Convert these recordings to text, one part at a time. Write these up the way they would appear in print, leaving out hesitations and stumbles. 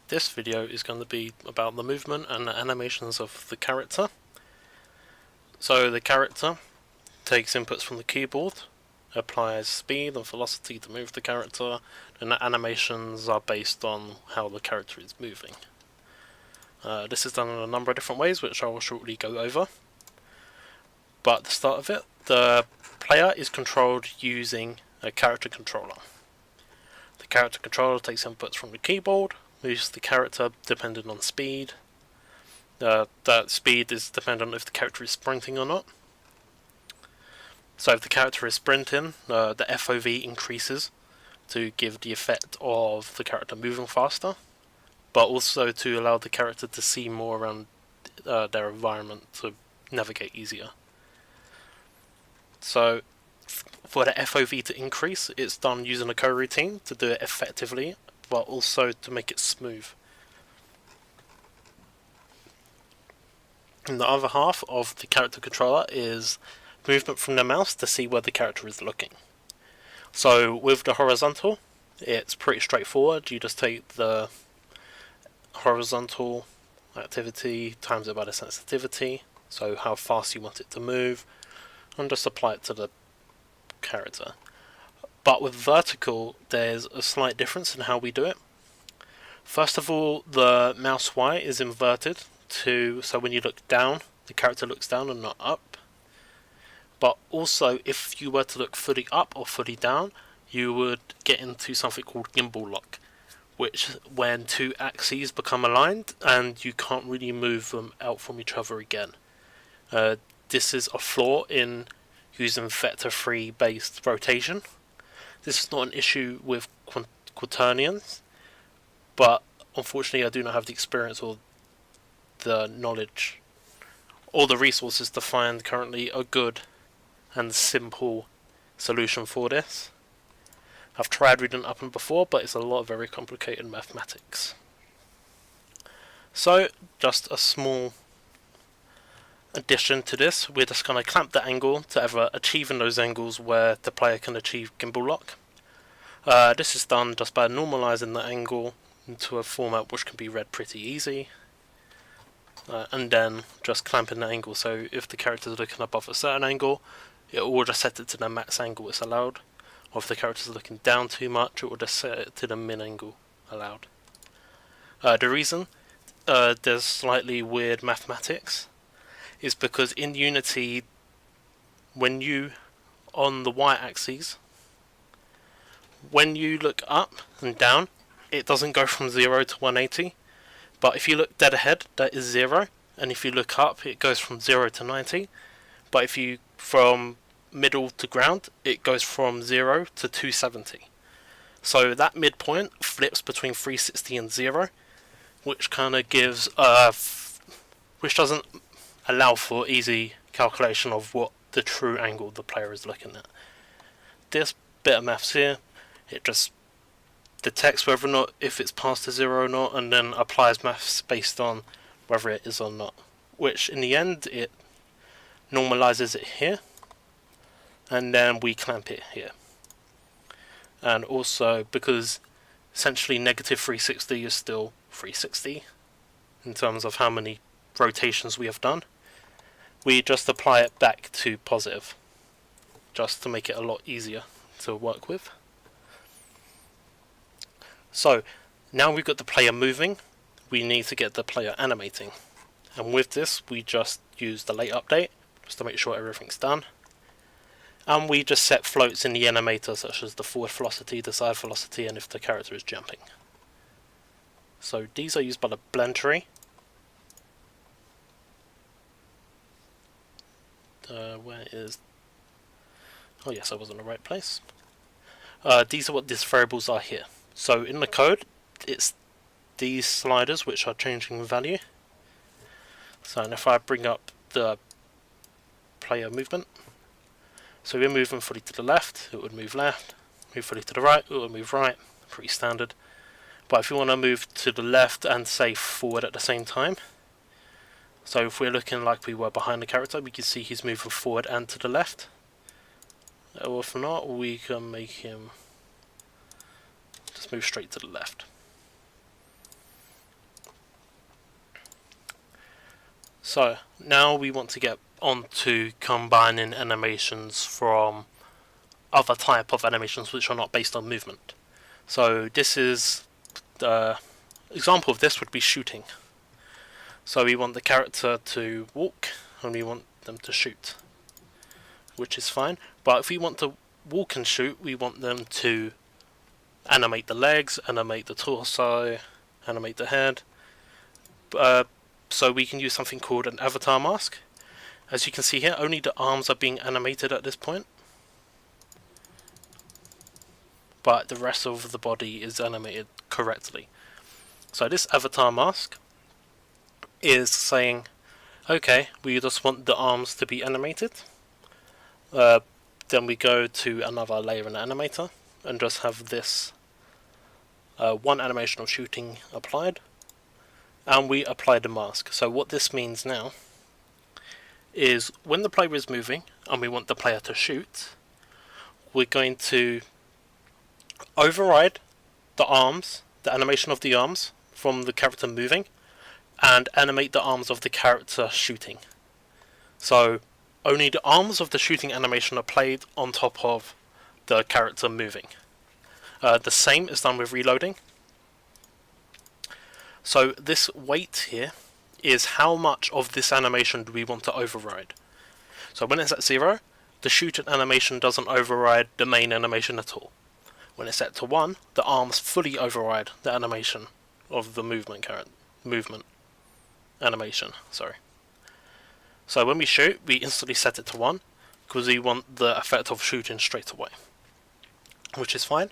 This video is going to be about the movement and the animations of the character. So the character takes inputs from the keyboard, applies speed and velocity to move the character, and the animations are based on how the character is moving. This is done in a number of different ways, which I will shortly go over. But at the start of it, the player is controlled using a character controller. The character controller takes inputs from the keyboard, moves the character depending on speed. That speed is dependent on if the character is sprinting or not. So if the character is sprinting, the FOV increases to give the effect of the character moving faster, but also to allow the character to see more around their environment to navigate easier. So for the FOV to increase, it's done using a coroutine to do it effectively, but also to make it smooth. And the other half of the character controller is movement from the mouse to see where the character is looking. So with the horizontal, it's pretty straightforward. You just take the horizontal activity, times it by the sensitivity, so how fast you want it to move, and just apply it to the character. But with vertical, there's a slight difference in how we do it. First of all, the mouse Y is inverted so when you look down, the character looks down and not up. But also, if you were to look fully up or fully down, you would get into something called gimbal lock, which when two axes become aligned and you can't really move them out from each other again. This is a flaw in using vector 3 based rotation. This is not an issue with quaternions, but unfortunately I do not have the experience or the knowledge or the resources to find currently a good and simple solution for this. I've tried reading up on before, but it's a lot of very complicated mathematics. So just a small addition to this, we're just going to clamp the angle to ever achieving those angles where the player can achieve gimbal lock. This is done just by normalizing the angle into a format which can be read pretty easy, and then just clamping the angle, so if the character is looking above a certain angle, it will just set it to the max angle it's allowed, or if the character is looking down too much, it will just set it to the min angle allowed. The reason there's slightly weird mathematics is because in Unity, when you, on the y-axis, when you look up and down, it doesn't go from 0 to 180, but if you look dead ahead, that is 0, and if you look up, it goes from 0 to 90, but if you, from middle to ground, it goes from 0 to 270. So that midpoint flips between 360 and 0, which kind of gives, which doesn't allow for easy calculation of what the true angle the player is looking at. This bit of maths here, it just detects whether or not if it's past the 0 or not, and then applies maths based on whether it is or not, which in the end it normalizes it here, and then we clamp it here. And also, because essentially negative 360 is still 360 in terms of how many rotations we have done, we just apply it back to positive, just to make it a lot easier to work with. So now we've got the player moving, we need to get the player animating, and with this we just use the late update just to make sure everything's done, and we just set floats in the animator such as the forward velocity, the side velocity, and if the character is jumping. So these are used by the blend tree. Where is... oh yes, I was in the right place. These are what these variables are here. So in the code, it's these sliders which are changing value. So and if I bring up the player movement, so we're moving fully to the left, it would move left, move fully to the right, it would move right, pretty standard. But if you want to move to the left and say forward at the same time, so if we're looking like we were behind the character, we can see he's moving forward and to the left. Or if not, we can make him just move straight to the left. So now we want to get on to combining animations from other type of animations which are not based on movement. So this is the example of this would be shooting. So we want the character to walk and we want them to shoot, which is fine. But if we want to walk and shoot, we want them to animate the legs, animate the torso, animate the head. So we can use something called an avatar mask. As you can see here, only the arms are being animated at this point, but the rest of the body is animated correctly. So this avatar mask is saying, okay, we just want the arms to be animated. Then we go to another layer in the animator and just have this one animation of shooting applied, and we apply the mask. So what this means now is when the player is moving and we want the player to shoot, we're going to override the arms, the animation of the arms from the character moving, and animate the arms of the character shooting. So only the arms of the shooting animation are played on top of the character moving. The same is done with reloading. So this weight here is how much of this animation do we want to override. So when it's at 0, the shoot animation doesn't override the main animation at all. When it's set to 1, the arms fully override the animation of the movement animation. So when we shoot, we instantly set it to 1 because we want the effect of shooting straight away, which is fine.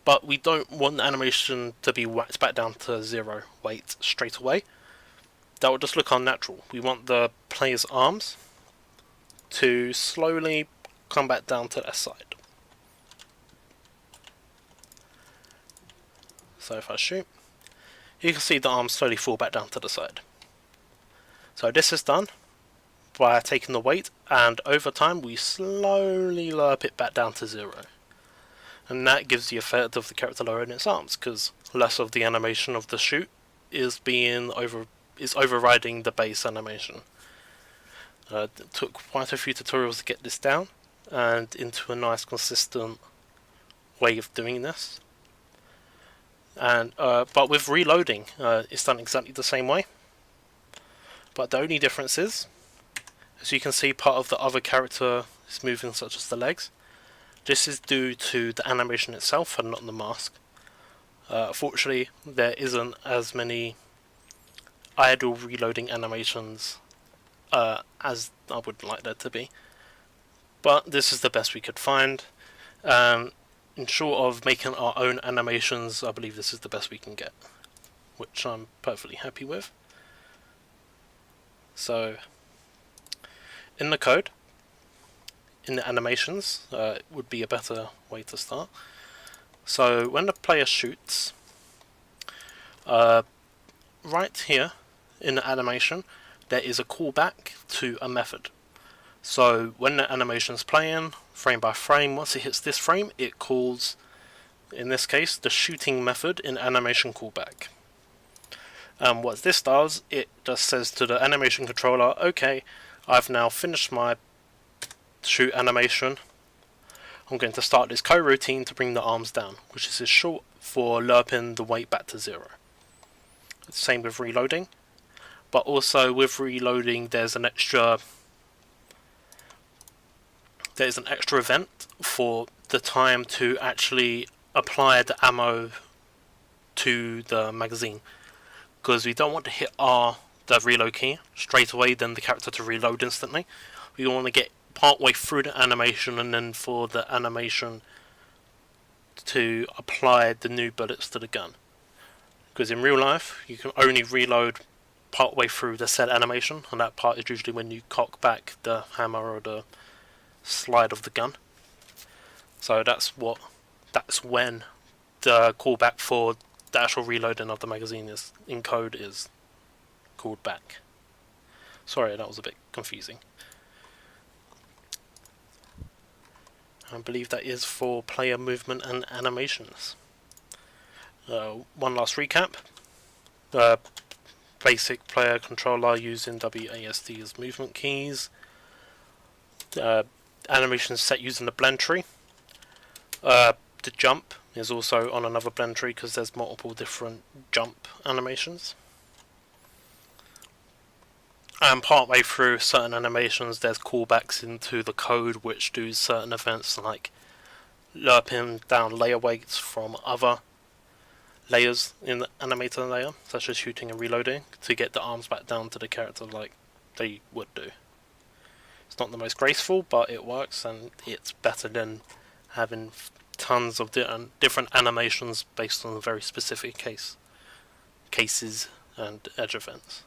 But we don't want the animation to be whacked back down to 0 weight straight away. That would just look unnatural. We want the player's arms to slowly come back down to their side. So if I shoot, you can see the arms slowly fall back down to the side. So this is done by taking the weight, and over time we slowly lower it back down to 0. And that gives the effect of the character lowering its arms, because less of the animation of the shoot is overriding the base animation. It took quite a few tutorials to get this down and into a nice consistent way of doing this. And but with reloading, it's done exactly the same way. But the only difference is, as you can see, part of the other character is moving, such as the legs. This is due to the animation itself and not the mask. Fortunately, there isn't as many idle reloading animations as I would like there to be. But this is the best we could find. In short of making our own animations, I believe this is the best we can get, which I'm perfectly happy with. So, in the code, in the animations, would be a better way to start. So when the player shoots, right here in the animation, there is a callback to a method. So when the animation's playing, frame by frame, once it hits this frame, it calls, in this case, the shooting method in animation callback. What this does, it just says to the animation controller, okay, I've now finished my shoot animation. I'm going to start this coroutine to bring the arms down, which is short for lurping the weight back to 0. Same with reloading, but also with reloading there's an extra event for the time to actually apply the ammo to the magazine, because we don't want to hit the reload key straight away, then the character to reload instantly. We want to get part way through the animation and then for the animation to apply the new bullets to the gun. Because in real life, you can only reload part way through the said animation, and that part is usually when you cock back the hammer or the slide of the gun. So that's when the callback for the actual reloading of the magazine is in code is called back. Sorry, that was a bit confusing. I believe that is for player movement and animations. One last recap. basic player controller using WASD as movement keys. Animations set using the blend tree. The jump is also on another blend tree because there's multiple different jump animations. And partway through certain animations there's callbacks into the code which do certain events like lerping down layer weights from other layers in the animator layer, such as shooting and reloading, to get the arms back down to the character like they would do. It's not the most graceful, but it works, and it's better than having tons of different animations based on very specific cases and edge events.